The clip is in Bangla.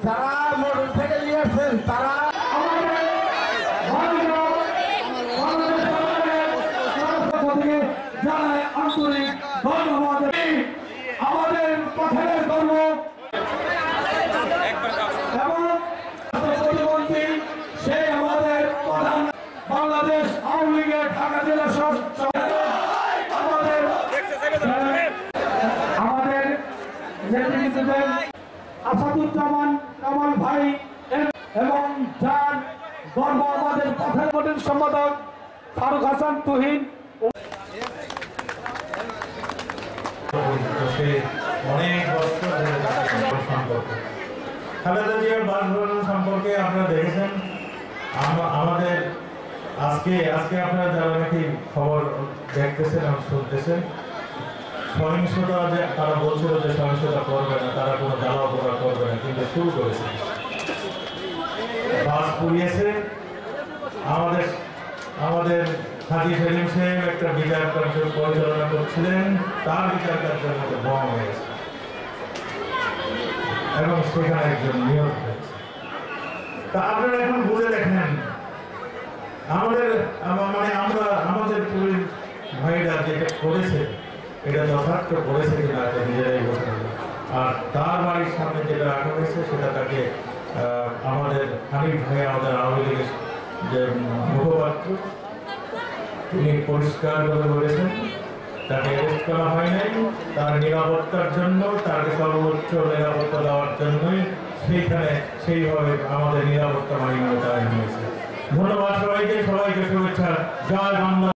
যারা মোটরসাইকেল নিয়ে আসছেন তারা জানায় আন্তরিক ধন্যবাদ। আমাদের পথের ধর্ম এবং প্রতিমন্ত্রী সে আমাদের প্রধান বাংলাদেশ আওয়ামী লীগের ঢাকা জেলা আমাদের নেতৃত্বে আসাদুজ্জামান কামাল ভাই এবং যার গর্ব আমাদের পথের বোর্ডের সম্পাদক ফারুক হাসান তুহিন। অনেক বছর খালেদা জিয়ার বাসভবন সম্পর্কে আপনারা দেখেছেন। আমাদের আজকে আপনারা যারা নাকি খবর দেখতেছেন এবং শুনতেছেন, সহিংসতা যে তারা বলছিল যে সহিংসতা করবে না, তারা কোনো জ্বালা উপকার করবে না, কিন্তু শুরু করেছে। বাস পুড়িয়েছে। আমাদের হাজী সেলিম সাহেব একটা বিচার কার্য পরিচালনা করছিলেন, তার বিচার কার্যের মধ্যে বোমা হয়েছে এবং সেখানে একজন নিহত হয়েছে। তা আপনারা এখন বুঝে দেখেন আমাদের পুলিশ ভাইরা যেটা করেছে এটা যথার্থ করেছে কিনা এটা নিজেরাই বলতে হবে। আর তার বাড়ির সামনে যেটা রাখা হয়েছে সেটা তাকে আমাদের হানিফ ভাই, আমাদের আওয়ামী লীগের যে মুখপাত্র, তিনি পরিষ্কারভাবে বলেছেন তাকে অ্যারেস্ট করা হয় নাই, তার নিরাপত্তার জন্য, তাকে সর্বোচ্চ নিরাপত্তা দেওয়ার জন্যই সেইভাবে আমাদের নিরাপত্তা বাহিনী মোতায়েন হয়েছে। ধন্যবাদ সবাইকে, শুভেচ্ছা। জয় বাংলা।